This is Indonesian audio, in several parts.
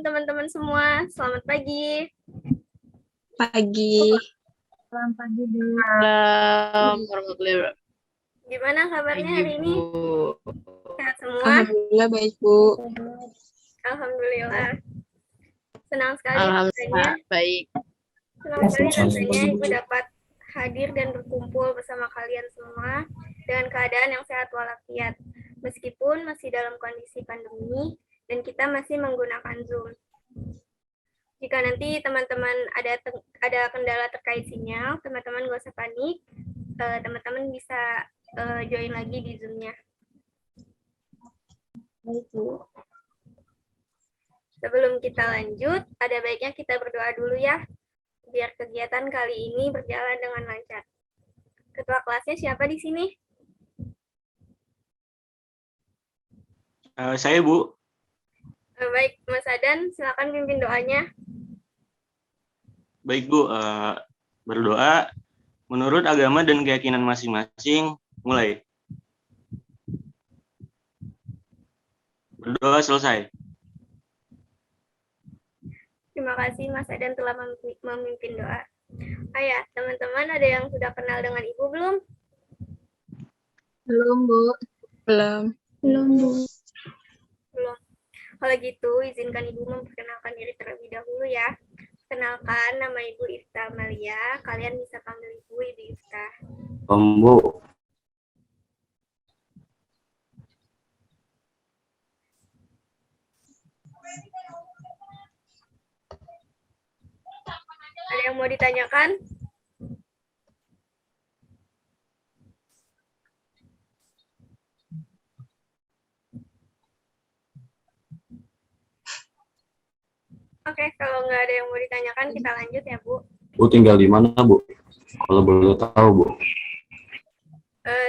teman-teman semua. Selamat pagi. Pagi. Selamat pagi, Bu. Malam warahmatullahi wabarakatuh. Gimana kabarnya hari ini? Sehat semua? Alhamdulillah baik, Bu. Alhamdulillah. Senang sekali Alhamdulillah baik. Senang sekali rasanya Ibu dapat hadir dan berkumpul bersama kalian semua dengan keadaan yang sehat walafiat. Meskipun masih dalam kondisi pandemi dan kita masih menggunakan Zoom. Jika nanti teman-teman ada kendala terkait sinyal, teman-teman gak usah panik. Teman-teman bisa join lagi di Zoom-nya. Sebelum kita lanjut, ada baiknya kita berdoa dulu ya, biar kegiatan kali ini berjalan dengan lancar. Ketua kelasnya siapa di sini? Saya, Bu. Baik, Mas Adan, silakan pimpin doanya. Baik, Bu. Berdoa menurut agama dan keyakinan masing-masing. Mulai. Berdoa selesai. Terima kasih Mas Adan telah memimpin doa. Ayah, teman-teman ada yang sudah kenal dengan Ibu belum? Belum, Bu. Belum. Belum, Bu. Belum. Kalau gitu, izinkan Ibu memperkenalkan diri terlebih dahulu ya. Kenalkan, nama Ibu Ifta Amalia. Kalian bisa panggil Ibu Ifta. Bu. Ada yang mau ditanyakan? Oke, kalau nggak ada yang mau ditanyakan, kita lanjut ya, Bu. Bu tinggal di mana, Bu? Kalau boleh tahu, Bu.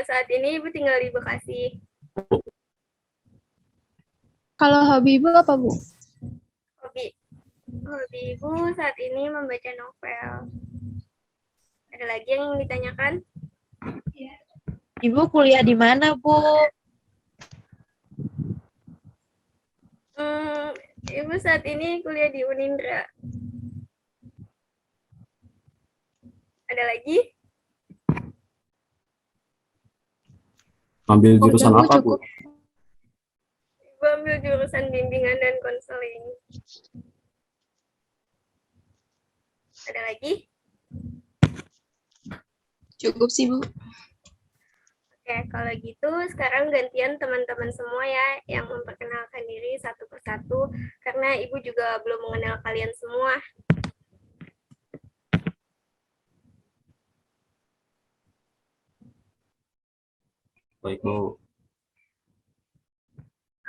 Saat ini Ibu tinggal di Bekasi. Kalau hobi Ibu apa, Bu? Hobi Ibu saat ini membaca novel. Ada lagi yang ditanyakan? Ibu kuliah di mana, Bu? Ibu saat ini kuliah di Unindra. Ada lagi? Ambil jurusan apa, Bu? Ibu ambil jurusan bimbingan dan konseling. Ada lagi? Cukup sih, Bu. Oke, kalau gitu sekarang gantian teman-teman semua ya yang memperkenalkan diri satu persatu karena Ibu juga belum mengenal kalian semua. Baik, Bu.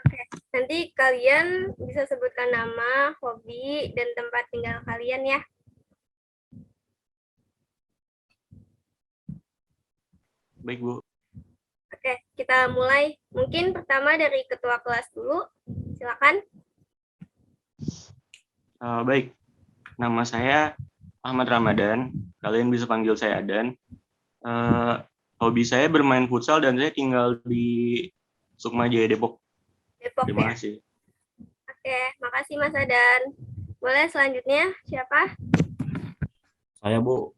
Oke, nanti kalian bisa sebutkan nama, hobi, dan tempat tinggal kalian ya. Baik, Bu. Oke, kita mulai. Mungkin pertama dari ketua kelas dulu. Silakan. Baik. Nama saya Ahmad Ramadan. Kalian bisa panggil saya Adan. Hobi saya bermain futsal dan saya tinggal di Sukma Jaya, Depok. Depok Terima ya. kasih. Oke, makasih Mas Adan. Boleh selanjutnya siapa? Saya, Bu.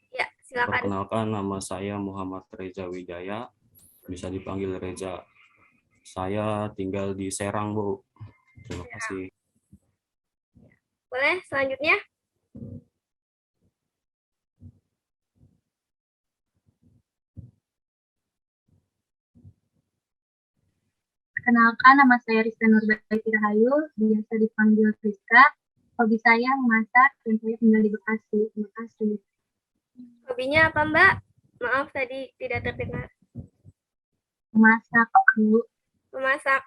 Ya, silakan. Perkenalkan, nama saya Muhammad Reza Wijaya. Bisa dipanggil Reza. Saya tinggal di Serang, Bu. Terima kasih. Boleh selanjutnya? Kenalkan, nama saya Rizka Nurbaiti Rahayu, biasa dipanggil Rizka. Hobi saya memasak dan saya tinggal di Bekasi. Terima kasih. Hobinya apa, Mbak? Maaf tadi tidak terdengar. Memasak, Bu. Memasak.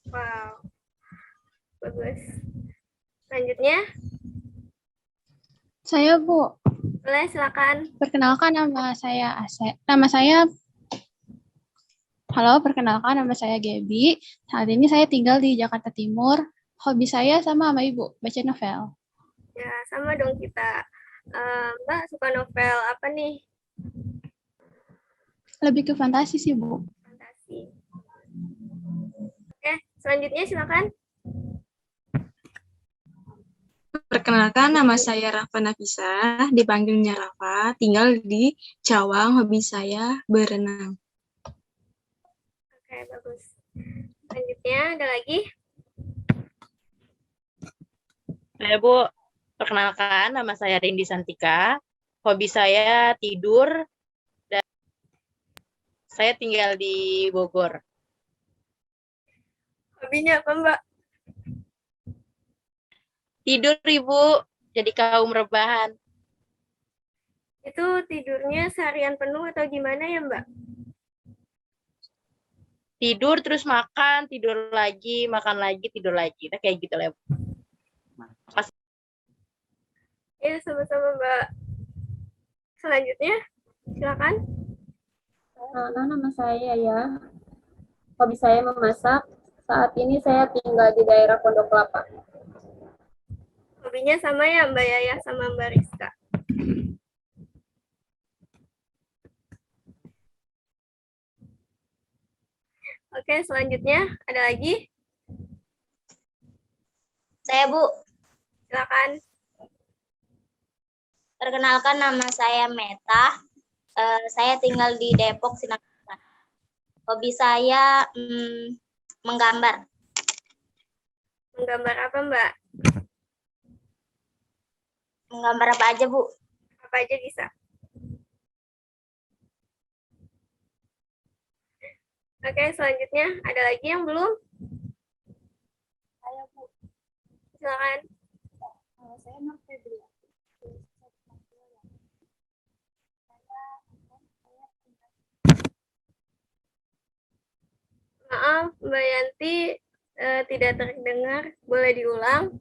Wow. Bagus. Selanjutnya? Saya, Bu. Boleh, silakan. Perkenalkan nama saya perkenalkan nama saya Gaby. Saat ini saya tinggal di Jakarta Timur. Hobi saya sama Ibu, baca novel. Ya, sama dong kita. Mbak suka novel apa nih? Lebih ke fantasi sih, Bu. Fantasi. Oke, selanjutnya silakan. Perkenalkan, nama saya Rafa Nafisa, dipanggilnya Rafa, tinggal di Cawang, hobi saya berenang. Oke, bagus. Selanjutnya ada lagi? Saya Bu, perkenalkan nama saya Rindi Santika. Hobi saya tidur dan saya tinggal di Bogor. Hobinya apa, Mbak? Tidur Ibu, jadi kaum rebahan. Itu tidurnya seharian penuh atau gimana ya, Mbak? Tidur terus makan, tidur lagi, makan lagi, tidur lagi. Nah, kayak gitu lah. Ya, sama-sama, Mbak. Selanjutnya, silakan. Nama saya ya. Hobi saya memasak. Saat ini saya tinggal di daerah Pondok Kelapa. Hobinya sama ya, Mbak Yaya sama Mbak Rizka. Oke, selanjutnya ada lagi? Saya Bu, Silakan. perkenalkan nama saya Meta. Saya tinggal di Depok, Sinaga. Hobi saya menggambar. Menggambar apa, Mbak? Menggambar apa aja, Bu? Apa aja bisa. Oke, selanjutnya ada lagi yang belum? Saya Bu. Silakan. Saya Nur Febriati. Maaf, Mbak Yanti tidak terdengar. Boleh diulang?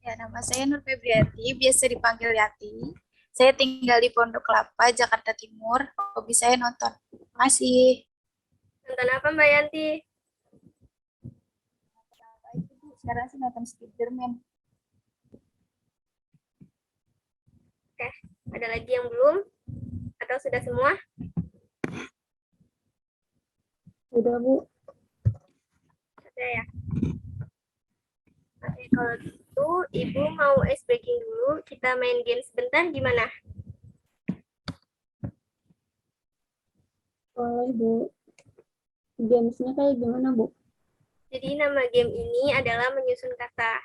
Ya, nama saya Nur Febriati, biasa dipanggil Yati. Saya tinggal di Pondok Kelapa, Jakarta Timur. Hobi saya nonton. Makasih. Nonton apa, Mbak Yanti? Sekarang sih nonton Spiderman. Oke, ada lagi yang belum? Atau sudah semua? Udah, Bu. Sudah ya? Oke, kalau gitu Ibu mau ice breaking dulu. Kita main game sebentar gimana? Boleh, Bu. Gamesnya kayak gimana, Bu? Jadi nama game ini adalah menyusun kata.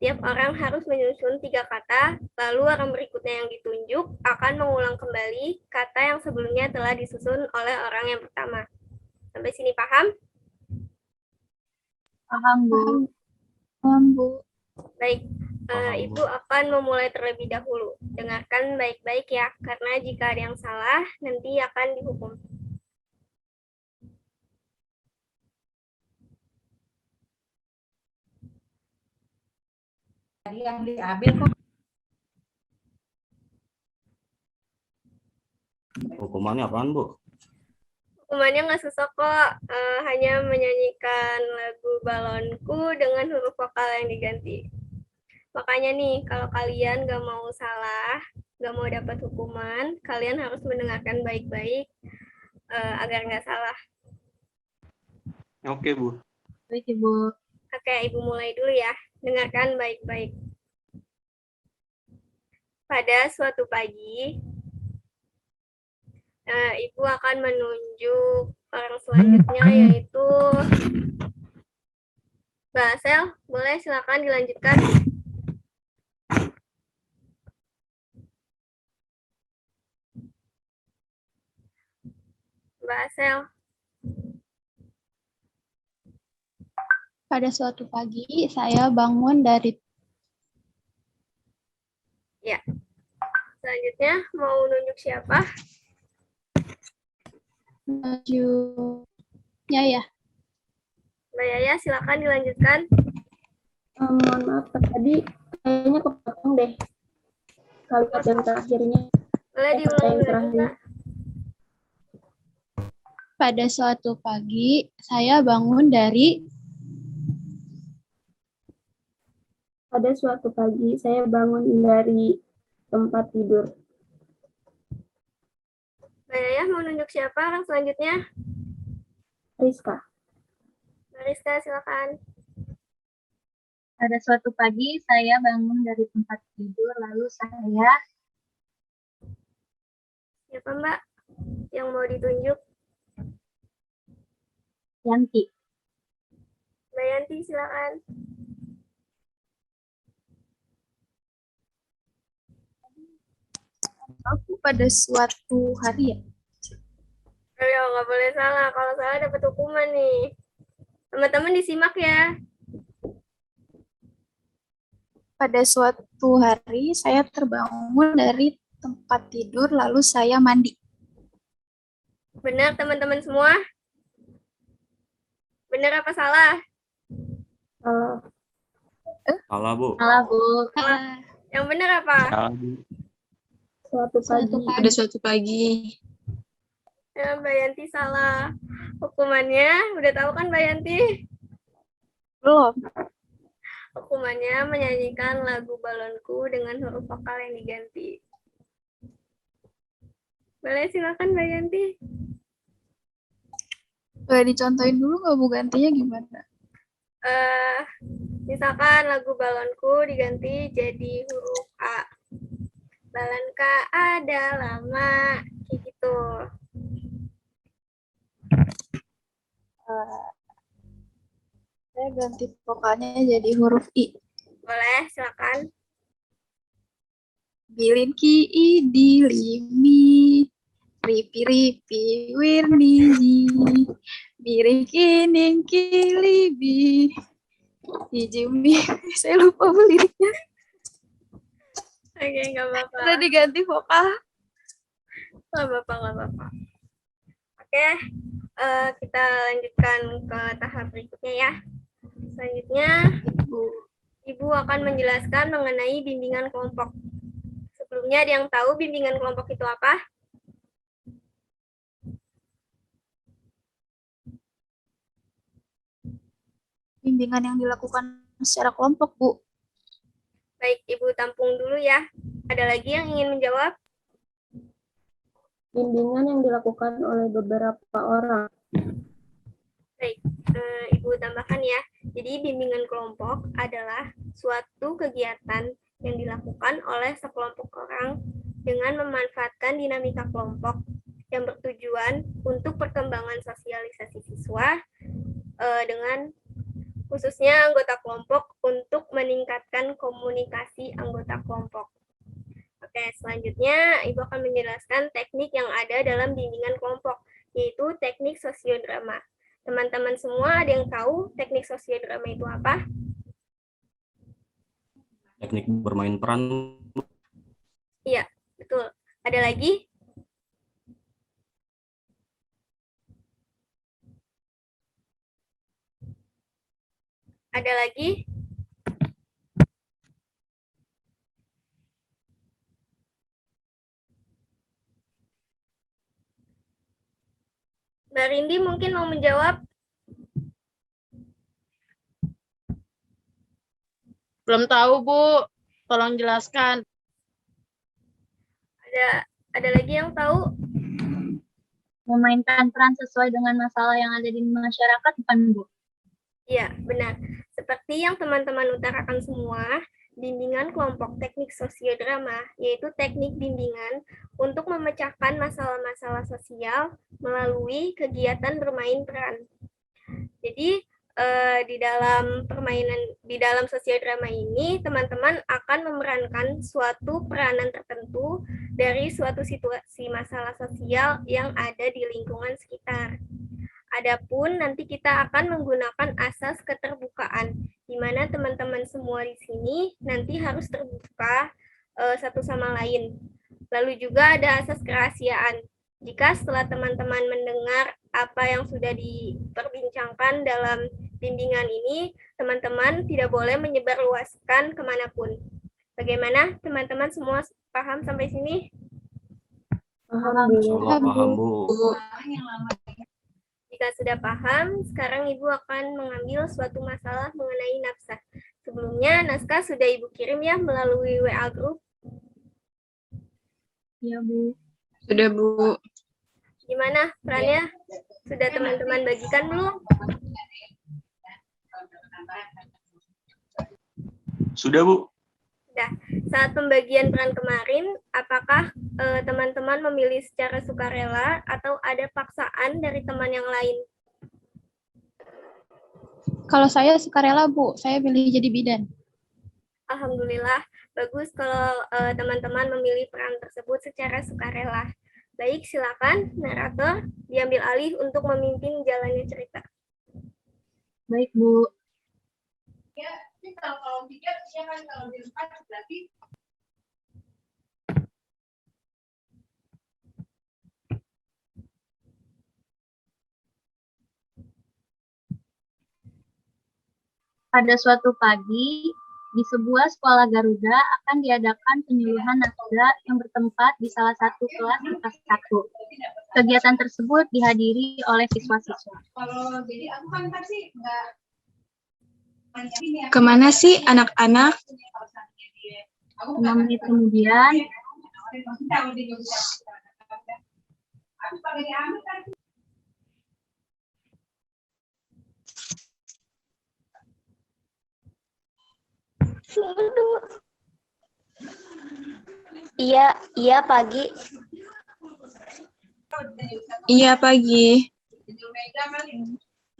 Tiap orang harus menyusun 3 kata, lalu orang berikutnya yang ditunjuk akan mengulang kembali kata yang sebelumnya telah disusun oleh orang yang pertama. Sampai sini paham? Paham, Bu. Paham, Bu. Baik, Ibu akan memulai terlebih dahulu. Dengarkan baik-baik ya, karena jika ada yang salah, nanti akan dihukum. Tadi yang diambil kok. Hukumannya apaan, Bu? Hukumannya nggak susah kok, hanya menyanyikan lagu Balonku dengan huruf vokal yang diganti. Makanya nih, kalau kalian nggak mau salah, nggak mau dapat hukuman, kalian harus mendengarkan baik-baik agar nggak salah. Oke, Bu. Baik, Ibu. Oke, Ibu mulai dulu ya. Dengarkan baik-baik. Pada suatu pagi, Ibu akan menunjuk orang selanjutnya, yaitu Mbak Asel. Boleh silakan dilanjutkan. Mbak Asel. Pada suatu pagi, saya bangun dari Ya. Selanjutnya mau nunjuk siapa? tujuhnya ya. Mbak Yaya, silakan dilanjutkan. Mohon maaf, tadi kayaknya kepotong deh. Kalimat yang terakhirnya. Boleh diulangi lagi, Mbak? Pada suatu pagi, saya bangun dari Pada suatu pagi, saya bangun dari tempat tidur. Mbak Yaya mau nunjuk siapa orang selanjutnya? Rizka. Mbak Rizka, silakan. Pada suatu pagi, saya bangun dari tempat tidur, lalu saya Siapa Mbak yang mau ditunjuk? Yanti. Mbak Yanti, silakan. Aku pada suatu hari ya. Ayo, nggak boleh salah. Kalau salah dapat hukuman nih. Teman-teman disimak ya. Pada suatu hari saya terbangun dari tempat tidur lalu saya mandi. Benar teman-teman semua? Benar apa salah? Salah. Salah, Bu. Salah, Bu. Yang benar apa? Salah, Bu. Suatu pagi. Pada suatu pagi. Ya, Mbak Yanti salah. Hukumannya, udah tahu kan Mbak Yanti? Belum. Hukumannya menyanyikan lagu Balonku dengan huruf vokal yang diganti. Boleh silakan Mbak Yanti. Boleh dicontohin dulu nggak Bu gantinya gimana? Misalkan lagu Balonku diganti jadi huruf A. Balonka ada lama, kayak gitu. Saya ganti vokalnya jadi huruf I. Boleh, silakan. Bilin ki di limi, ripi ripi wirni, biring kining kilibi, hijumi. Saya lupa Bu liriknya. Oke, nggak apa-apa. Udah diganti vokal. Nggak apa-apa, nggak apa-apa. Oke, kita lanjutkan ke tahap berikutnya ya. Selanjutnya, Ibu akan menjelaskan mengenai bimbingan kelompok. Sebelumnya ada yang tahu bimbingan kelompok itu apa? Bimbingan yang dilakukan secara kelompok, Bu. Baik, Ibu tampung dulu ya. Ada lagi yang ingin menjawab? Bimbingan yang dilakukan oleh beberapa orang. Baik, Ibu tambahkan ya. Jadi bimbingan kelompok adalah suatu kegiatan yang dilakukan oleh sekelompok orang dengan memanfaatkan dinamika kelompok yang bertujuan untuk perkembangan sosialisasi siswa dengan khususnya anggota kelompok untuk meningkatkan komunikasi anggota kelompok. Oke, selanjutnya Ibu akan menjelaskan teknik yang ada dalam bimbingan kelompok, yaitu teknik sosiodrama. Teman-teman semua ada yang tahu teknik sosiodrama itu apa? Teknik bermain peran. Iya, betul. Ada lagi? Ada lagi? Mbak Rindi mungkin mau menjawab? Belum tahu, Bu. Tolong jelaskan. Ada lagi yang tahu? Memainkan peran sesuai dengan masalah yang ada di masyarakat, bukan, Bu? Iya, benar. Seperti yang teman-teman utarakan semua, bimbingan kelompok teknik sosiodrama, yaitu teknik bimbingan untuk memecahkan masalah-masalah sosial melalui kegiatan bermain peran. Jadi, di dalam sosiodrama ini, teman-teman akan memerankan suatu peranan tertentu dari suatu situasi masalah sosial yang ada di lingkungan sekitar. Adapun nanti kita akan menggunakan asas keterbukaan, di mana teman-teman semua di sini nanti harus terbuka satu sama lain. Lalu juga ada asas kerahasiaan. Jika setelah teman-teman mendengar apa yang sudah diperbincangkan dalam bimbingan ini, teman-teman tidak boleh menyebarluaskan kemanapun. Bagaimana teman-teman semua paham sampai sini? Paham, Bu. Paham, Bu. Jika sudah paham, sekarang Ibu akan mengambil suatu masalah mengenai nafsah. Sebelumnya, naskah sudah Ibu kirim ya melalui WA Group. Iya, Bu. Sudah, Bu. Gimana perannya? Sudah teman-teman bagikan belum? Sudah, Bu. Nah, saat pembagian peran kemarin, apakah teman-teman memilih secara sukarela atau ada paksaan dari teman yang lain? Kalau saya sukarela, Bu. Saya pilih jadi bidan. Alhamdulillah, bagus kalau teman-teman memilih peran tersebut secara sukarela. Baik, silakan narator diambil alih untuk memimpin jalannya cerita. Baik, Bu. Ya, ini kalau tiga, ya kan kalau di empat berarti Pada suatu pagi, di sebuah sekolah Garuda akan diadakan penyuluhan nakda yang bertempat di salah satu kelas IPA 1. Kegiatan tersebut dihadiri oleh siswa-siswa. kalau jadi aku kan pasti nggak. Kemana sih anak-anak? 6 menit kemudian, Iya pagi. Iya pagi. Mega kan?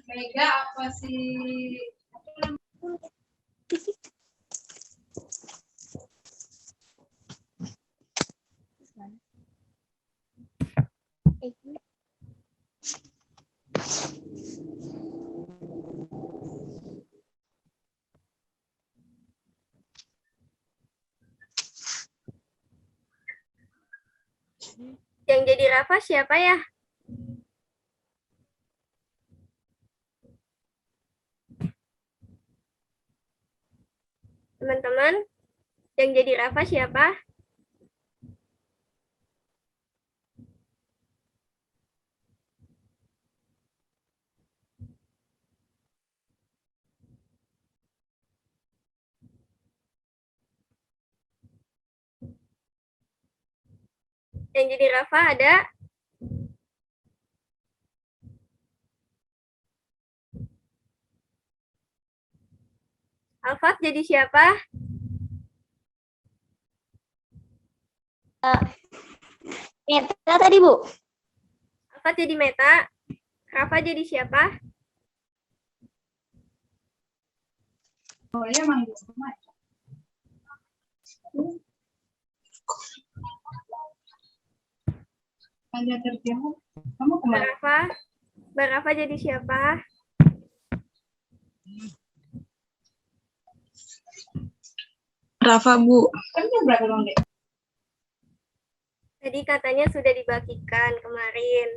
Mega apa sih? Yang jadi Rafa siapa ya? Teman-teman, yang jadi Rafa siapa? Yang jadi Rafa ada? Alfat jadi siapa? Meta tadi, Bu. Alfat jadi Meta. Rafa jadi siapa? Oh ya manggil sama. Hanya terjauh. Kamu kemana? Mbak Rafa jadi siapa? Rafa, Bu. Kan berapa dong, Dek? Tadi katanya sudah dibagikan kemarin.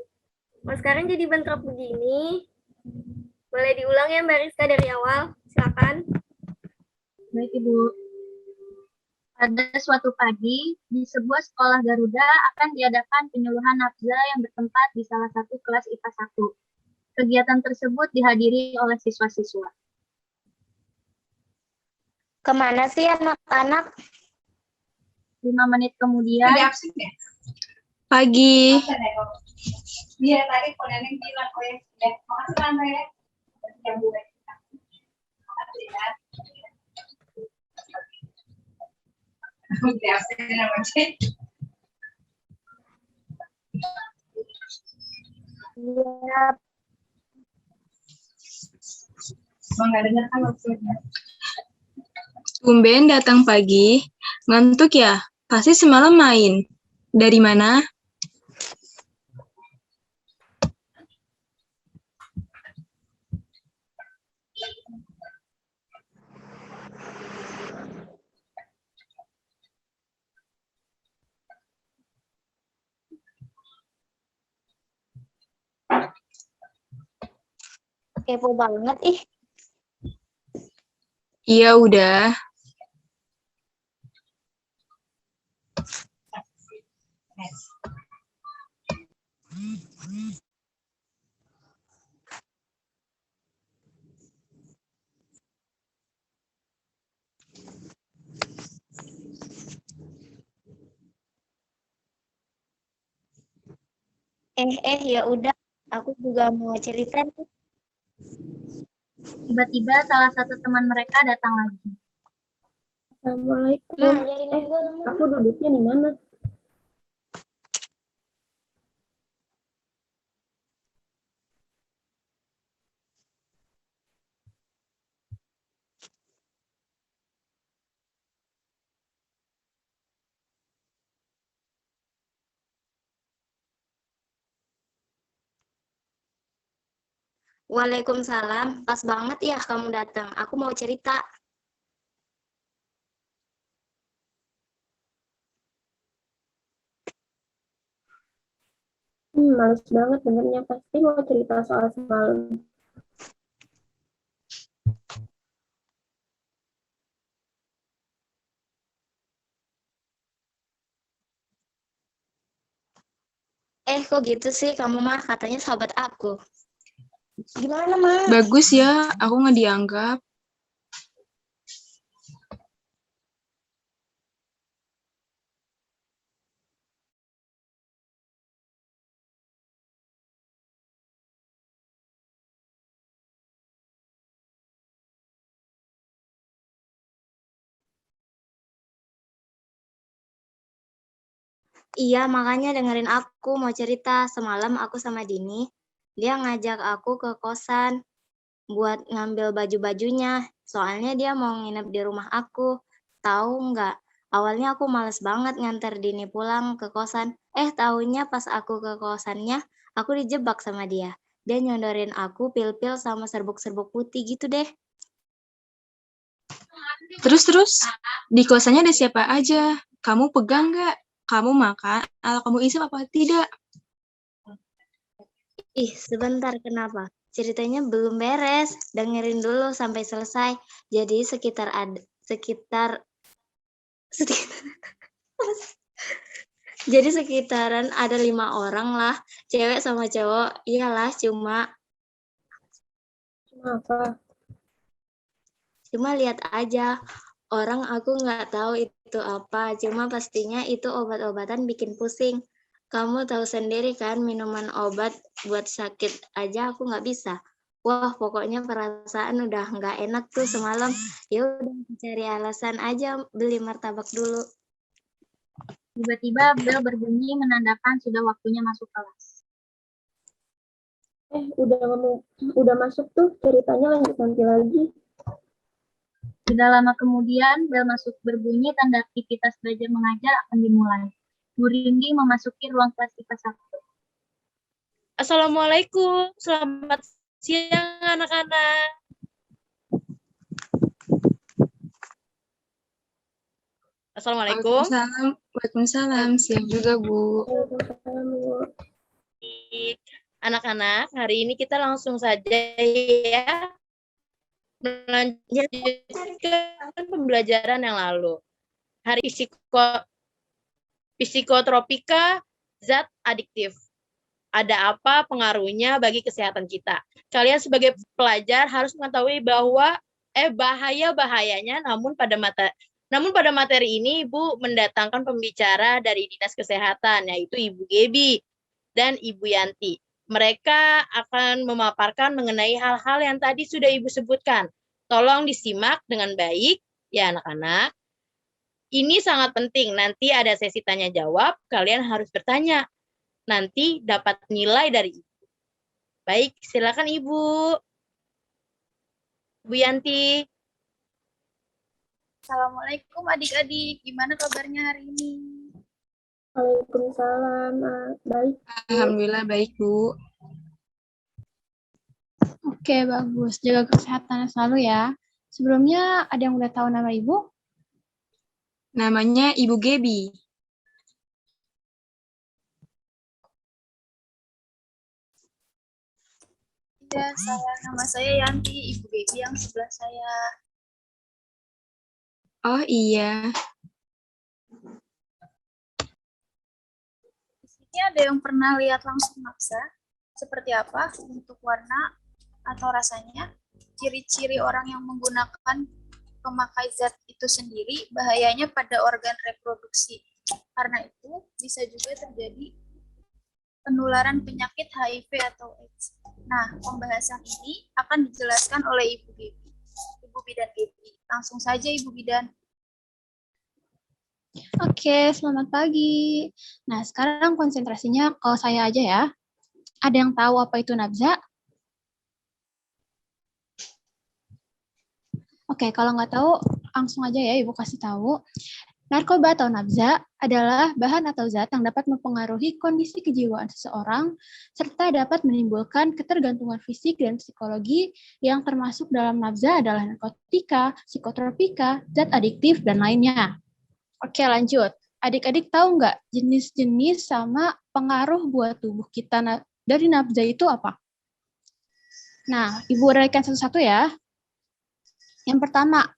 Oh, sekarang jadi bentrok begini. Boleh diulang ya Mbak Rizka dari awal? Silakan. baik Ibu. Pada suatu pagi, di sebuah sekolah Garuda akan diadakan penyuluhan nafza yang bertempat di salah satu kelas IPA 1. Kegiatan tersebut dihadiri oleh siswa-siswa. Kemana sih anak-anak? 5 menit kemudian, Ada absen ya? Pagi. Iya, tadi kalau Neneng bilang, oh ya, makasih Tante ya. Yang Bu. Makasih ya. Udah absen namanya. Iya. Bang, nggak dengar kan maksudnya? Tumben datang pagi. Ngantuk ya? Pasti semalam main. Dari mana? Kepo banget ih. Iya udah. Ya udah. Aku juga mau cerita nih. tiba-tiba salah satu teman mereka datang lagi. Assalamualaikum. Aku duduknya di mana? Waalaikumsalam. Pas banget ya kamu datang. Aku mau cerita. Males banget dengernya. Pasti mau cerita soal semalam. Kok gitu sih kamu mah katanya sahabat aku. Gimana mah? Bagus ya, aku nggak dianggap. Iya, makanya dengerin aku mau cerita. Semalam aku sama Dini, dia ngajak aku ke kosan buat ngambil baju-bajunya. Soalnya dia mau nginep di rumah aku. Tahu nggak? Awalnya aku males banget nganter Dini pulang ke kosan. Taunya pas aku ke kosannya, aku dijebak sama dia. Dia nyodorin aku pil-pil sama serbuk-serbuk putih gitu deh. Terus, di kosannya ada siapa aja? Kamu pegang nggak? Kamu makan atau kamu isap apa tidak? Ih, sebentar, kenapa? Ceritanya belum beres. Dengerin dulu sampai selesai. Jadi jadi sekitaran ada 5 orang lah, cewek sama cowok. Iyalah, cuma Apa? lihat aja. Orang aku nggak tahu itu apa, cuma pastinya itu obat-obatan bikin pusing. Kamu tahu sendiri kan, minuman obat buat sakit aja aku nggak bisa. Wah, pokoknya perasaan udah nggak enak tuh semalam. Ya udah cari alasan aja beli martabak dulu. Tiba-tiba bel berbunyi menandakan sudah waktunya masuk kelas. Udah masuk tuh, ceritanya lanjut nanti lagi. Tidak lama kemudian, bel masuk berbunyi tanda aktivitas belajar mengajar akan dimulai. Bu Rindi memasuki ruang kelas IPA 1. Assalamualaikum, selamat siang anak-anak. Assalamualaikum. Waalaikumsalam. Siang juga, Bu. Anak-anak, hari ini kita langsung saja ya melanjutkan pembelajaran yang lalu. Hari psikotropika, zat adiktif. Ada apa pengaruhnya bagi kesehatan kita? Kalian sebagai pelajar harus mengetahui bahwa bahaya-bahayanya, namun pada materi ini Ibu mendatangkan pembicara dari Dinas Kesehatan, yaitu Ibu Gebi dan Ibu Yanti. Mereka akan memaparkan mengenai hal-hal yang tadi sudah Ibu sebutkan. Tolong disimak dengan baik ya anak-anak. Ini sangat penting, nanti ada sesi tanya jawab, kalian harus bertanya. Nanti dapat nilai dari Ibu. Baik, silakan Ibu. Bu Yanti. Assalamualaikum adik-adik, gimana kabarnya hari ini? Waalaikumsalam. Baik. Alhamdulillah baik, Bu. Oke, bagus. Jaga kesehatannya selalu ya. Sebelumnya ada yang udah tahu nama Ibu? Namanya Ibu Gebi. Ya, nama saya Yanti, Ibu Gebi yang sebelah saya. Oh iya. Di sini ada yang pernah lihat langsung maksa? Seperti apa bentuk warna atau rasanya? Ciri-ciri orang yang menggunakan pemakai zat itu sendiri bahayanya pada organ reproduksi. Karena itu bisa juga terjadi penularan penyakit HIV atau AIDS. Nah, pembahasan ini akan dijelaskan oleh Ibu Gebi. Ibu Bidan Gebi. Langsung saja Ibu Bidan. Oke, selamat pagi. Nah, sekarang konsentrasinya ke saya aja ya. Ada yang tahu apa itu nabza? Oke, kalau nggak tahu, langsung aja ya Ibu kasih tahu. Narkoba atau nabza adalah bahan atau zat yang dapat mempengaruhi kondisi kejiwaan seseorang, serta dapat menimbulkan ketergantungan fisik dan psikologi yang termasuk dalam nabza adalah narkotika, psikotropika, zat adiktif, dan lainnya. Oke, lanjut. Adik-adik tahu nggak jenis-jenis sama pengaruh buat tubuh kita dari nabza itu apa? Nah, Ibu uraikan satu-satu ya. Yang pertama,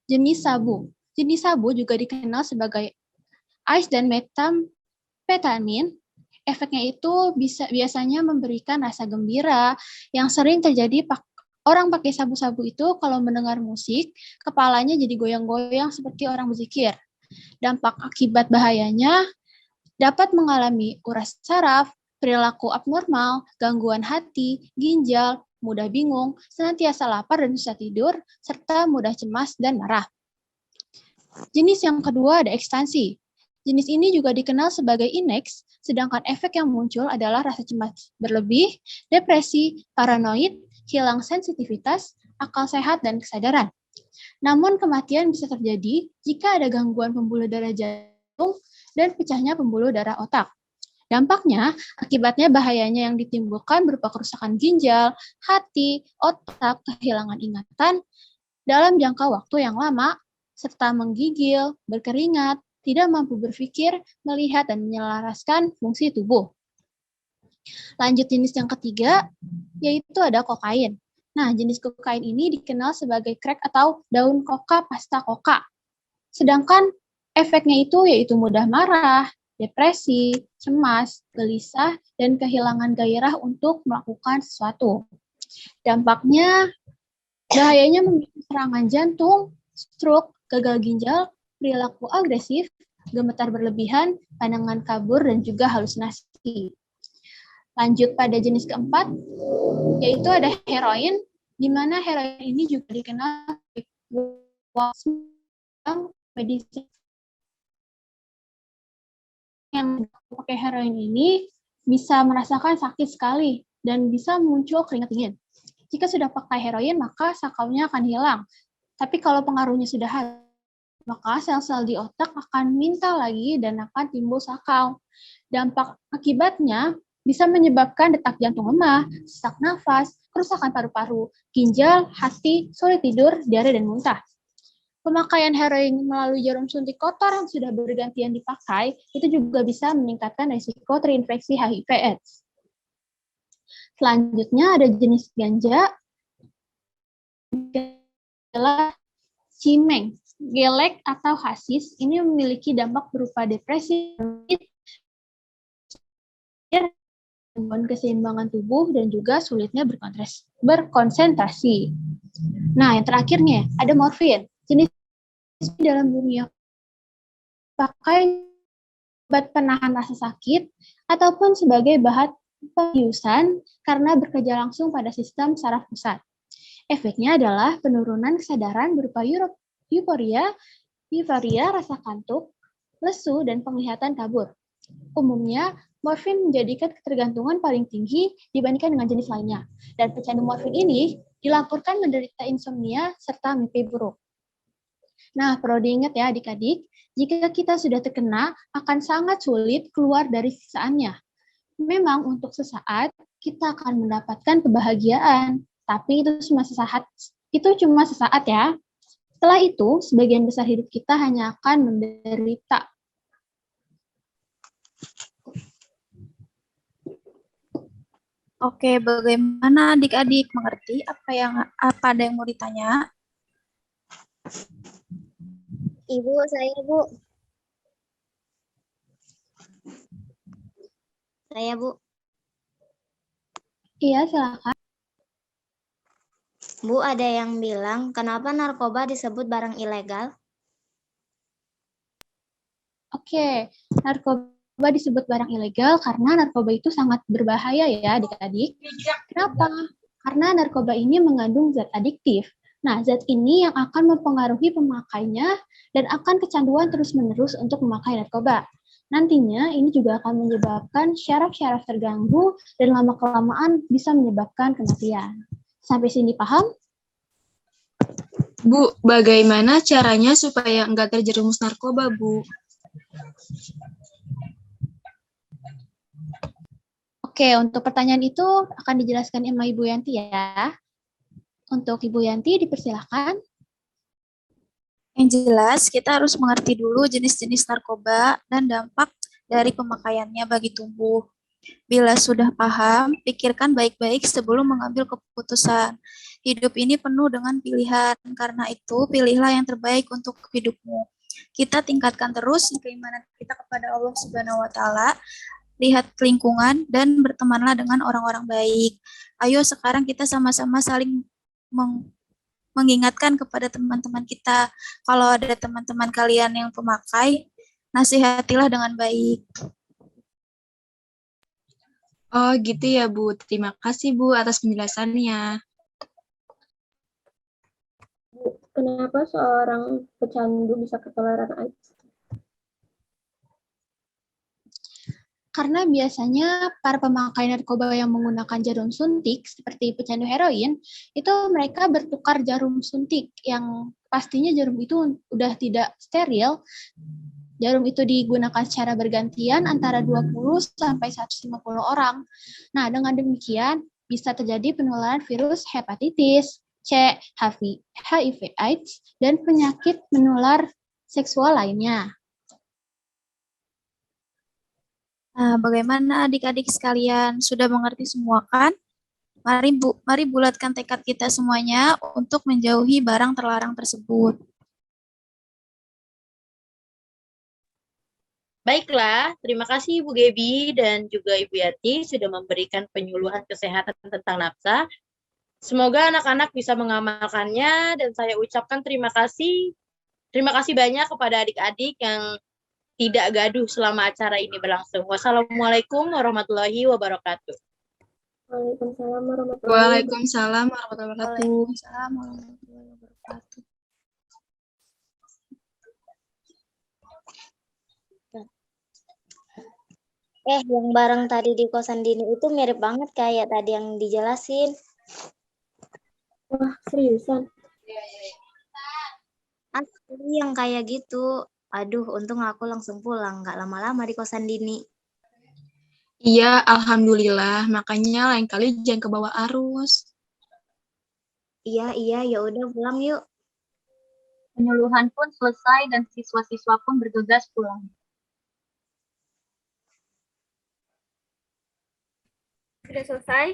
jenis sabu. Jenis sabu juga dikenal sebagai ice dan metamfetamin. Efeknya itu biasanya memberikan rasa gembira yang sering terjadi orang pakai sabu-sabu itu kalau mendengar musik, kepalanya jadi goyang-goyang seperti orang berzikir. Dampak akibat bahayanya dapat mengalami uras saraf, perilaku abnormal, gangguan hati, ginjal, mudah bingung, senantiasa lapar dan susah tidur, serta mudah cemas dan marah. Jenis yang kedua ada ekstansi. Jenis ini juga dikenal sebagai inex, sedangkan efek yang muncul adalah rasa cemas berlebih, depresi, paranoid, hilang sensitivitas, akal sehat, dan kesadaran. Namun kematian bisa terjadi jika ada gangguan pembuluh darah jantung dan pecahnya pembuluh darah otak. Dampaknya, akibatnya bahayanya yang ditimbulkan berupa kerusakan ginjal, hati, otak, kehilangan ingatan dalam jangka waktu yang lama, serta menggigil, berkeringat, tidak mampu berpikir, melihat, dan menyelaraskan fungsi tubuh. Lanjut jenis yang ketiga, yaitu ada kokain. Nah, jenis kokain ini dikenal sebagai crack atau daun koka pasta koka. Sedangkan efeknya itu yaitu mudah marah, depresi, cemas, gelisah, dan kehilangan gairah untuk melakukan sesuatu. Dampaknya, bahayanya memicu serangan jantung, stroke, gagal ginjal, perilaku agresif, gemetar berlebihan, pandangan kabur, dan juga halusinasi. Lanjut pada jenis keempat, yaitu ada heroin, di mana heroin ini juga dikenal sebagai medis yang pakai heroin ini bisa merasakan sakit sekali dan bisa muncul keringat dingin. Jika sudah pakai heroin, maka sakaunya akan hilang. Tapi kalau pengaruhnya sudah habis, maka sel-sel di otak akan minta lagi dan akan timbul sakau. Dampak akibatnya bisa menyebabkan detak jantung lemah, sesak nafas, kerusakan paru-paru, ginjal, hati, sulit tidur, diare, dan muntah. Pemakaian heroin melalui jarum suntik kotor yang sudah bergantian dipakai, itu juga bisa meningkatkan risiko terinfeksi HIV/AIDS. Selanjutnya ada jenis ganja, adalah cimeng, gelek atau hasis. Ini memiliki dampak berupa depresi, gangguan keseimbangan tubuh, dan juga sulitnya berkonsentrasi. Nah, yang terakhirnya ada morfin. Jenis dalam dunia pakai obat penahan rasa sakit ataupun sebagai bahan pembiusan karena bekerja langsung pada sistem saraf pusat. Efeknya adalah penurunan kesadaran berupa euforia, rasa kantuk, lesu, dan penglihatan kabur. Umumnya, morfin menjadikan ketergantungan paling tinggi dibandingkan dengan jenis lainnya. Dan pecandu morfin ini dilaporkan menderita insomnia serta mimpi buruk. Nah, perlu diingat ya adik-adik, jika kita sudah terkena, akan sangat sulit keluar dari siksaannya. Memang untuk sesaat, kita akan mendapatkan kebahagiaan, tapi itu cuma sesaat ya. Setelah itu, sebagian besar hidup kita hanya akan menderita. Oke, bagaimana adik-adik mengerti apa ada yang mau ditanya? Ibu, saya Bu. Saya Bu. Iya, silakan. Bu, ada yang bilang, kenapa narkoba disebut barang ilegal? Oke, narkoba disebut barang ilegal karena narkoba itu sangat berbahaya ya adik-adik. Kenapa? Karena narkoba ini mengandung zat adiktif. Nah, zat ini yang akan mempengaruhi pemakainya dan akan kecanduan terus-menerus untuk memakai narkoba. Nantinya ini juga akan menyebabkan syaraf-syaraf terganggu dan lama-kelamaan bisa menyebabkan kematian. Sampai sini paham? Bu, bagaimana caranya supaya enggak terjerumus narkoba, Bu? Oke, untuk pertanyaan itu akan dijelaskan sama Ibu Yanti ya. Untuk Ibu Yanti, dipersilakan. Yang jelas, kita harus mengerti dulu jenis-jenis narkoba dan dampak dari pemakaiannya bagi tubuh. Bila sudah paham, pikirkan baik-baik sebelum mengambil keputusan. Hidup ini penuh dengan pilihan, karena itu pilihlah yang terbaik untuk hidupmu. Kita tingkatkan terus keimanan kita kepada Allah Subhanahu wa Ta'ala, lihat lingkungan, dan bertemanlah dengan orang-orang baik. Ayo sekarang kita sama-sama saling mengingatkan kepada teman-teman kita. Kalau ada teman-teman kalian yang pemakai, nasihatilah dengan baik. Oh, gitu ya, Bu. Terima kasih, Bu, atas penjelasannya. Kenapa seorang pecandu bisa ketularan AIDS? Karena biasanya para pemakai narkoba yang menggunakan jarum suntik seperti pecandu heroin, itu mereka bertukar jarum suntik yang pastinya jarum itu udah tidak steril. Jarum itu digunakan secara bergantian antara 20 sampai 150 orang. Nah, dengan demikian bisa terjadi penularan virus hepatitis C, HIV AIDS, dan penyakit menular seksual lainnya. Nah, bagaimana adik-adik sekalian? Sudah mengerti semua kan? Mari bulatkan tekad kita semuanya untuk menjauhi barang terlarang tersebut. Baiklah, terima kasih Ibu Gebi dan juga Ibu Yati sudah memberikan penyuluhan kesehatan tentang nafsa. Semoga anak-anak bisa mengamalkannya dan saya ucapkan terima kasih. Terima kasih banyak kepada adik-adik yang tidak gaduh selama acara ini berlangsung. Wassalamualaikum warahmatullahi wabarakatuh. Waalaikumsalam warahmatullahi Waalaikumsalam warahmatullahi wabarakatuh. Waalaikumsalam warahmatullahi wabarakatuh. Yang barang tadi di kosan Dini itu mirip banget kayak tadi yang dijelasin. Wah, seriusan? Asli yang kayak gitu. Aduh, untung aku langsung pulang, nggak lama-lama di kosan Dini. Iya, alhamdulillah. Makanya lain kali jangan ke bawah arus. Iya, ya udah pulang yuk. Penyuluhan pun selesai dan siswa-siswa pun bergegas pulang. Sudah selesai?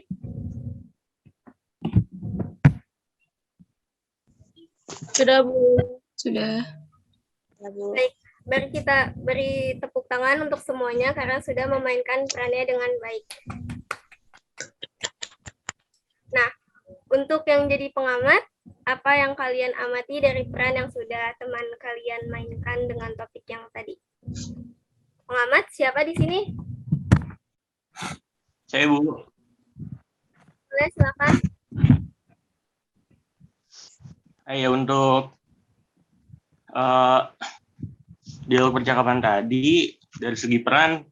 Sudah, Bu. Sudah. Baik, mari kita beri tepuk tangan untuk semuanya karena sudah memainkan perannya dengan baik. Nah, untuk yang jadi pengamat, apa yang kalian amati dari peran yang sudah teman kalian mainkan dengan topik yang tadi? Pengamat, siapa di sini? Saya, Bu. Boleh, silakan. Ayo untuk dialog percakapan tadi dari segi peran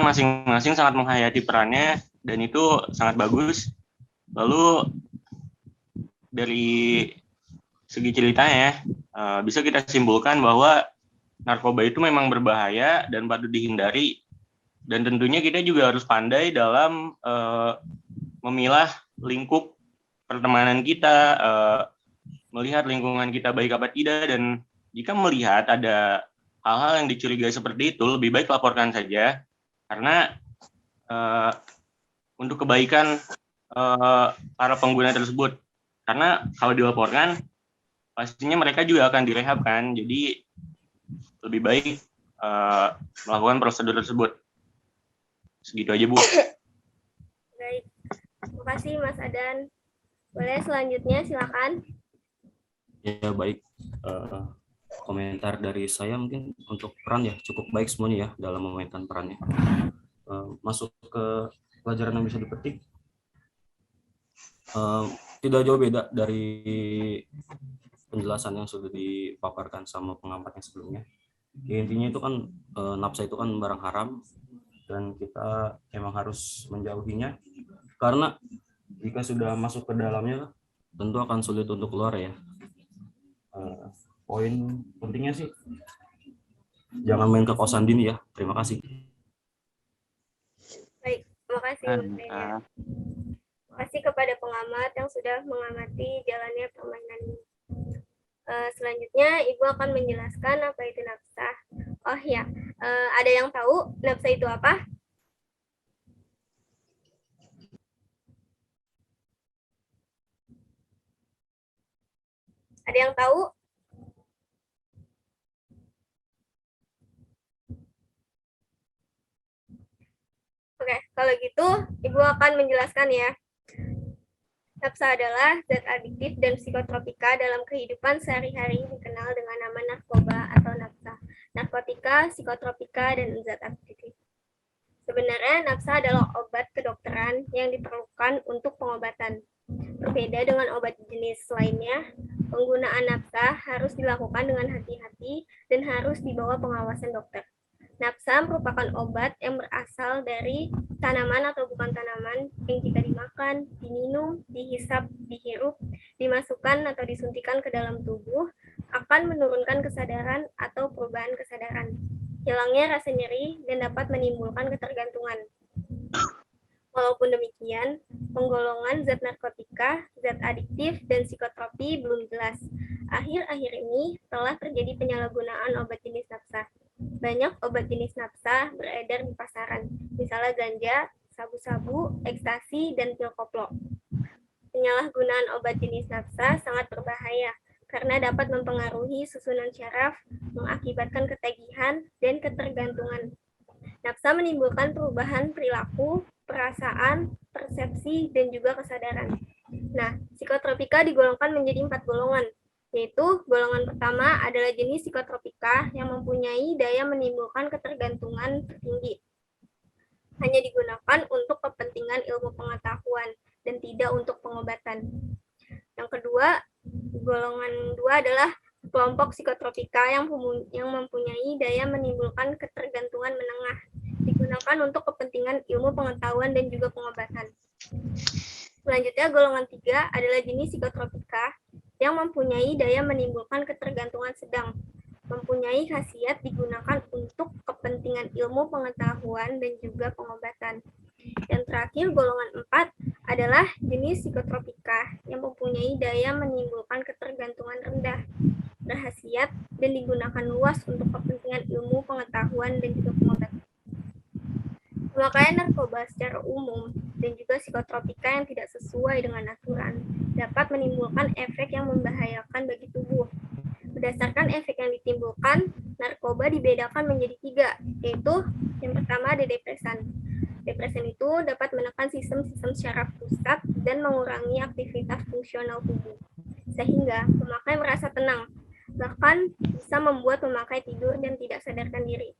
masing-masing sangat menghayati perannya dan itu sangat bagus. Lalu dari segi ceritanya bisa kita simpulkan bahwa narkoba itu memang berbahaya dan patut dihindari, dan tentunya kita juga harus pandai dalam memilah lingkup pertemanan kita, melihat lingkungan kita baik apa tidak, dan jika melihat ada hal-hal yang dicurigai seperti itu, lebih baik laporkan saja, karena untuk kebaikan para pengguna tersebut. Karena kalau dilaporkan, pastinya mereka juga akan direhabkan, jadi lebih baik melakukan prosedur tersebut. Segitu aja, Bu. Baik, terima kasih Mas Adan. Boleh selanjutnya, silakan. Ya, baik. Komentar dari saya mungkin untuk peran ya cukup baik semuanya ya dalam memainkan perannya. Masuk ke pelajaran yang bisa dipetik. tidak jauh beda dari penjelasan yang sudah dipaparkan sama pengamat yang sebelumnya. Ya, intinya itu kan nafsa itu kan barang haram dan kita emang harus menjauhinya, karena jika sudah masuk ke dalamnya tentu akan sulit untuk keluar ya. Poin pentingnya sih jangan main ke kosan dini ya. Terima kasih. Baik, terima kasih Mas Reza. Terima kasih kepada pengamat yang sudah mengamati jalannya permainan ini. Selanjutnya Ibu akan menjelaskan apa itu nafsa. Oh ya, ada yang tahu nafsa itu apa? Ada yang tahu? Oke, kalau gitu Ibu akan menjelaskan ya. Nafsa adalah zat adiktif dan psikotropika dalam kehidupan sehari-hari dikenal dengan nama narkoba atau nafsa, narkotika, psikotropika, dan zat adiktif. Sebenarnya nafsa adalah obat kedokteran yang diperlukan untuk pengobatan. Berbeda dengan obat jenis lainnya, penggunaan nafsa harus dilakukan dengan hati-hati dan harus di bawah pengawasan dokter. Nafsa merupakan obat yang berasal dari tanaman atau bukan tanaman yang jika dimakan, diminum, dihisap, dihirup, dimasukkan atau disuntikan ke dalam tubuh akan menurunkan kesadaran atau perubahan kesadaran, hilangnya rasa nyeri, dan dapat menimbulkan ketergantungan. Walaupun demikian, penggolongan zat narkotika, zat adiktif, dan psikotropi belum jelas. Akhir-akhir ini telah terjadi penyalahgunaan obat jenis nafsa. Banyak obat jenis nafsa beredar di pasaran, misalnya ganja, sabu-sabu, ekstasi, dan pil koplo. Penyalahgunaan obat jenis nafsa sangat berbahaya karena dapat mempengaruhi susunan syaraf, mengakibatkan ketagihan, dan ketergantungan. Nafsa menimbulkan perubahan perilaku, perasaan, persepsi, dan juga kesadaran. Nah, psikotropika digolongkan menjadi 4 golongan, yaitu golongan pertama adalah jenis psikotropika yang mempunyai daya menimbulkan ketergantungan tertinggi. Hanya digunakan untuk kepentingan ilmu pengetahuan dan tidak untuk pengobatan. Yang kedua, golongan 2 adalah kelompok psikotropika yang mempunyai daya menimbulkan ketergantungan menengah, digunakan untuk kepentingan ilmu pengetahuan dan juga pengobatan. Selanjutnya, golongan 3 adalah jenis psikotropika yang mempunyai daya menimbulkan ketergantungan sedang, mempunyai khasiat digunakan untuk kepentingan ilmu pengetahuan dan juga pengobatan. Yang terakhir, golongan 4 adalah jenis psikotropika yang mempunyai daya menimbulkan ketergantungan rendah, berkhasiat, dan digunakan luas untuk kepentingan ilmu pengetahuan dan juga pengobatan. Pemakaian narkoba secara umum dan juga psikotropika yang tidak sesuai dengan aturan dapat menimbulkan efek yang membahayakan bagi tubuh. Berdasarkan efek yang ditimbulkan, narkoba dibedakan menjadi 3, yaitu yang pertama ada depresan. Depresan itu dapat menekan sistem-sistem syaraf pusat dan mengurangi aktivitas fungsional tubuh, sehingga pemakai merasa tenang, bahkan bisa membuat pemakai tidur dan tidak sadarkan diri.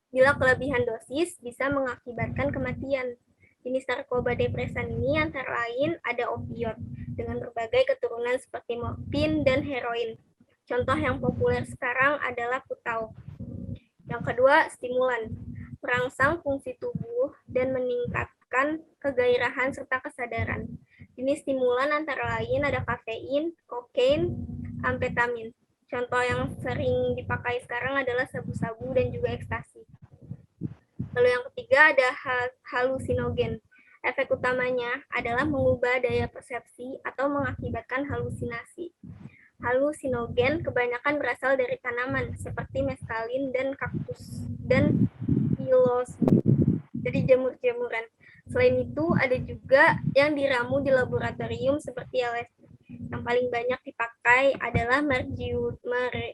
Bila kelebihan dosis bisa mengakibatkan kematian. Jenis narkoba depresan ini antara lain ada opiot dengan berbagai keturunan seperti morfin dan heroin. Contoh yang populer sekarang adalah putau. Yang kedua, stimulan. Merangsang fungsi tubuh dan meningkatkan kegairahan serta kesadaran. Jenis stimulan antara lain ada kafein, kokain, amfetamin. Contoh yang sering dipakai sekarang adalah sabu-sabu dan juga ekstasi. Lalu yang ketiga ada halusinogen. Efek utamanya adalah mengubah daya persepsi atau mengakibatkan halusinasi. Halusinogen kebanyakan berasal dari tanaman seperti meskalin dan kaktus dan psilocybin, jadi jamur-jamuran. Selain itu ada juga yang diramu di laboratorium seperti LSD. Yang paling banyak dipakai adalah marijuana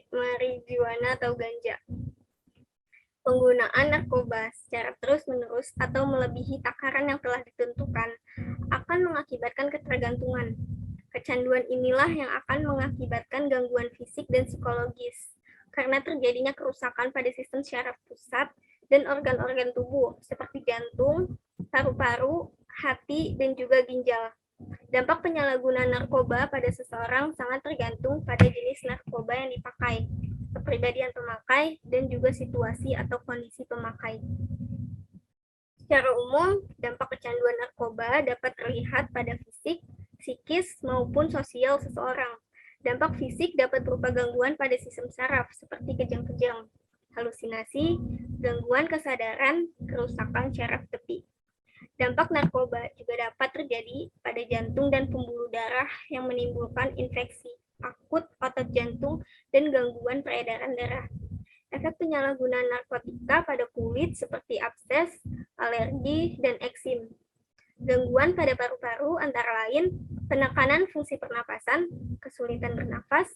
atau ganja. Penggunaan narkoba secara terus-menerus atau melebihi takaran yang telah ditentukan akan mengakibatkan ketergantungan. Kecanduan inilah yang akan mengakibatkan gangguan fisik dan psikologis karena terjadinya kerusakan pada sistem syaraf pusat dan organ-organ tubuh seperti jantung, paru-paru, hati, dan juga ginjal. Dampak penyalahgunaan narkoba pada seseorang sangat tergantung pada jenis narkoba yang dipakai, kepribadian pemakai, dan juga situasi atau kondisi pemakai. Secara umum, dampak kecanduan narkoba dapat terlihat pada fisik, psikis, maupun sosial seseorang. Dampak fisik dapat berupa gangguan pada sistem saraf seperti kejang-kejang, halusinasi, gangguan kesadaran, kerusakan syaraf tepi. Dampak narkoba juga dapat terjadi pada jantung dan pembuluh darah yang menimbulkan infeksi akut otot jantung dan gangguan peredaran darah. Efek penyalahgunaan narkotika pada kulit seperti abses, alergi, dan eksim. Gangguan pada paru-paru antara lain penekanan fungsi pernapasan, kesulitan bernafas,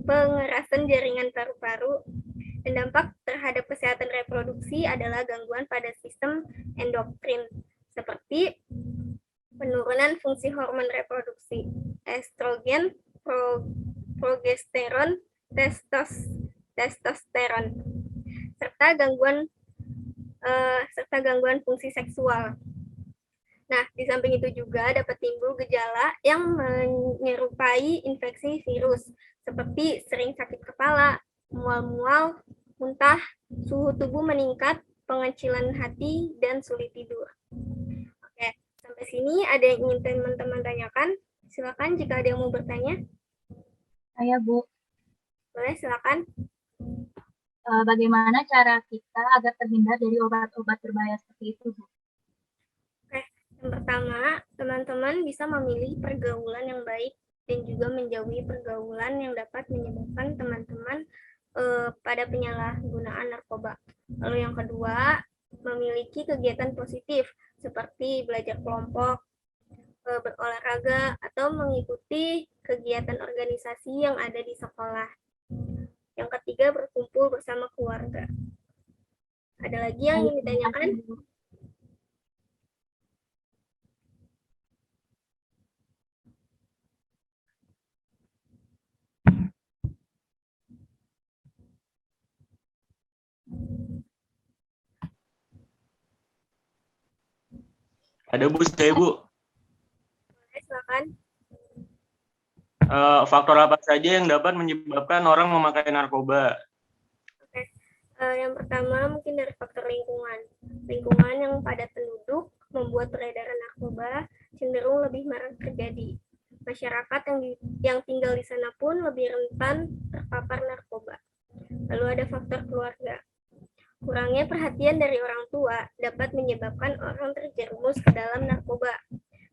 pengerasan jaringan paru-paru, dan dampak terhadap kesehatan reproduksi adalah gangguan pada sistem endokrin, seperti penurunan fungsi hormon reproduksi, estrogen, progesteron, testosteron, serta gangguan fungsi seksual. Nah, di samping itu juga dapat timbul gejala yang menyerupai infeksi virus, seperti sering sakit kepala, mual-mual, muntah, suhu tubuh meningkat, pengecilan hati, dan sulit tidur. Oke, sampai sini ada yang ingin teman-teman tanyakan? Silakan jika ada yang mau bertanya. Saya, Bu. Boleh, silakan. Bagaimana cara kita agar terhindar dari obat-obat berbahaya seperti itu, Bu? Yang pertama, teman-teman bisa memilih pergaulan yang baik dan juga menjauhi pergaulan yang dapat menyebabkan teman-teman pada penyalahgunaan narkoba. Lalu yang kedua, memiliki kegiatan positif seperti belajar kelompok, berolahraga, atau mengikuti kegiatan organisasi yang ada di sekolah. Yang ketiga, berkumpul bersama keluarga. Ada lagi yang ingin ditanyakan? Ada, Bu, saya, Bu. Silakan. Faktor apa saja yang dapat menyebabkan orang memakai narkoba? Yang pertama mungkin dari faktor lingkungan. Lingkungan yang padat penduduk membuat peredaran narkoba cenderung lebih marak terjadi. Masyarakat yang tinggal di sana pun lebih rentan terpapar narkoba. Lalu ada faktor keluarga. Kurangnya perhatian dari orang tua dapat menyebabkan orang terjerumus ke dalam narkoba.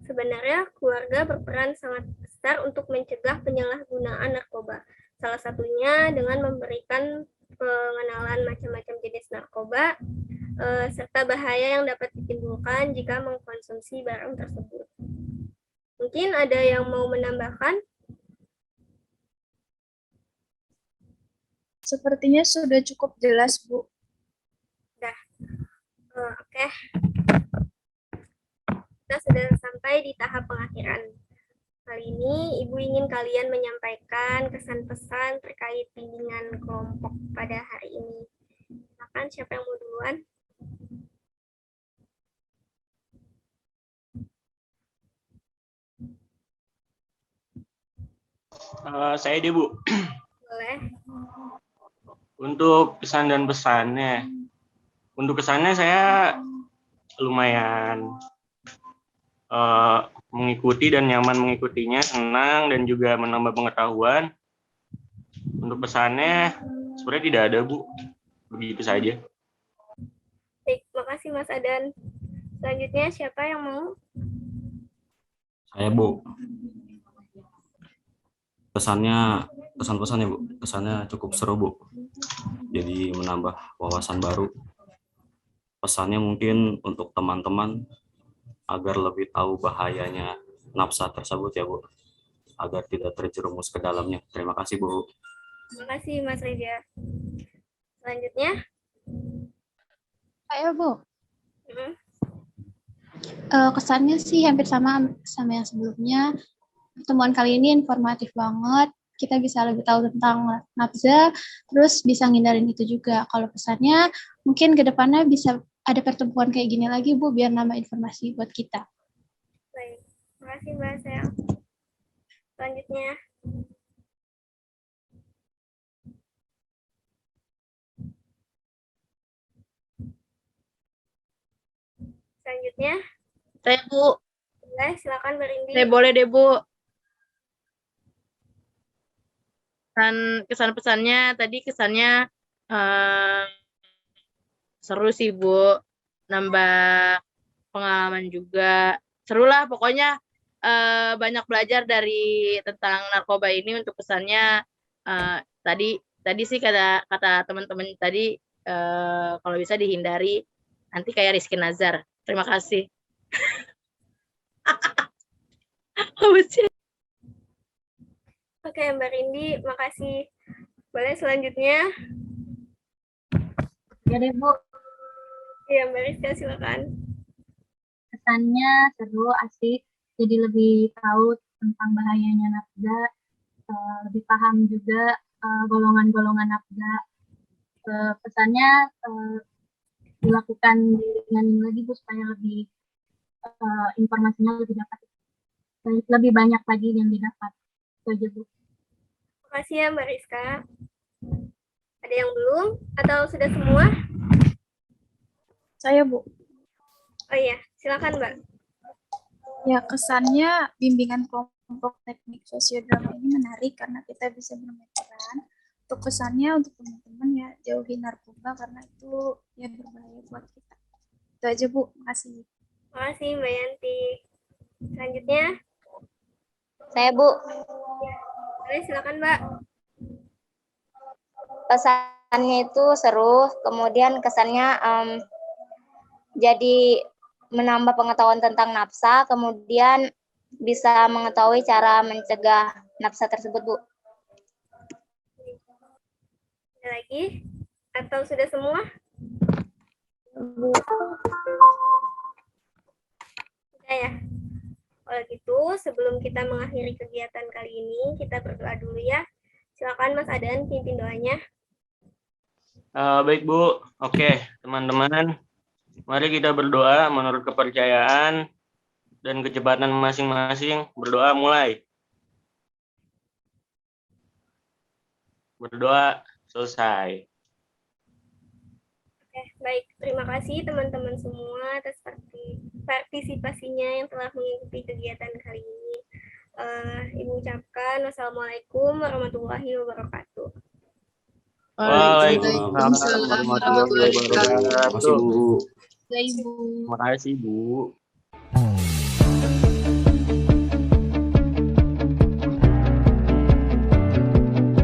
Sebenarnya keluarga berperan sangat besar untuk mencegah penyalahgunaan narkoba. Salah satunya dengan memberikan pengenalan macam-macam jenis narkoba, serta bahaya yang dapat ditimbulkan jika mengkonsumsi barang tersebut. Mungkin ada yang mau menambahkan? Sepertinya sudah cukup jelas, Bu. Oke. Kita sudah sampai di tahap pengakhiran. Kali ini Ibu ingin kalian menyampaikan kesan-pesan terkait bimbingan kelompok pada hari ini. Silakan, siapa yang mau duluan? Saya deh, Bu. Boleh. Untuk kesan dan pesannya. Untuk kesannya saya lumayan mengikuti dan nyaman mengikutinya, senang dan juga menambah pengetahuan. Untuk pesannya sebenarnya tidak ada, Bu. Begitu saja. Baik, makasih Mas Adan. Selanjutnya siapa yang mau? Saya, Bu. Pesan-pesannya, Bu. Kesannya cukup seru, Bu. Jadi menambah wawasan baru. Pesannya mungkin untuk teman-teman agar lebih tahu bahayanya nafsa tersebut ya, Bu. Agar tidak terjerumus ke dalamnya. Terima kasih, Bu. Terima kasih Mas Reza. Selanjutnya? Ayo, Bu. Kesannya sih hampir sama yang sebelumnya. Pertemuan kali ini informatif banget. Kita bisa lebih tahu tentang nafsa, terus bisa ngindarin itu juga. Kalau pesannya, mungkin ke depannya bisa ada pertemuan kayak gini lagi, Bu, biar nambah informasi buat kita. Terima kasih Mbak Sel. Selanjutnya. Selanjutnya. Saya Bu. Boleh, silakan Mbak Rindi. Saya boleh deh Bu. Kesan pesannya tadi kesannya seru sih Bu, nambah pengalaman juga, seru lah pokoknya. Banyak belajar dari tentang narkoba ini. Untuk pesannya tadi sih kata teman-teman tadi, kalau bisa dihindari, nanti kayak Rizky Nazar. Terima kasih. Oke, Mbak Rindi, makasih. Boleh selanjutnya? Ya deh, Bu. Iya, Mbak Rizka, silakan. Kesannya seru, asik, jadi lebih tahu tentang bahayanya nafza, lebih paham juga golongan-golongan nafza. Pesannya dilakukan dengan lagi Bu, supaya lebih informasinya lebih banyak lagi yang didapat. Itu aja Bu. Terima kasih ya Mbak Rizka. Ada yang belum atau sudah semua? Saya, Bu. Oh iya, silakan Mbak. Ya, kesannya bimbingan kelompok teknik sosiodrama ini menarik karena kita bisa bermain peran. Untuk kesannya untuk teman-teman ya, jauhi narkoba karena itu ya berbahaya buat kita. Itu aja Bu, makasih. Makasih Mbak Yanti. Selanjutnya. Saya Bu. Boleh, silakan Mbak. Pesannya itu seru, kemudian kesannya jadi menambah pengetahuan tentang nafsa, kemudian bisa mengetahui cara mencegah nafsa tersebut, Bu. Ada lagi? Atau sudah semua? Sudah ya? Kalau gitu, sebelum kita mengakhiri kegiatan kali ini, kita berdoa dulu ya. Silakan Mas Adan pimpin doanya. Baik Bu, oke teman-teman, mari kita berdoa menurut kepercayaan dan kecepatan masing-masing. Berdoa mulai. Berdoa selesai. Oke, baik. Terima kasih teman-teman semua atas partisipasinya yang telah mengikuti kegiatan kali ini. Ibu ucapkan wassalamualaikum warahmatullahi wabarakatuh. Waalaikumsalam warahmatullahi wabarakatuh. Terima kasih Bu. Terima kasih Bu.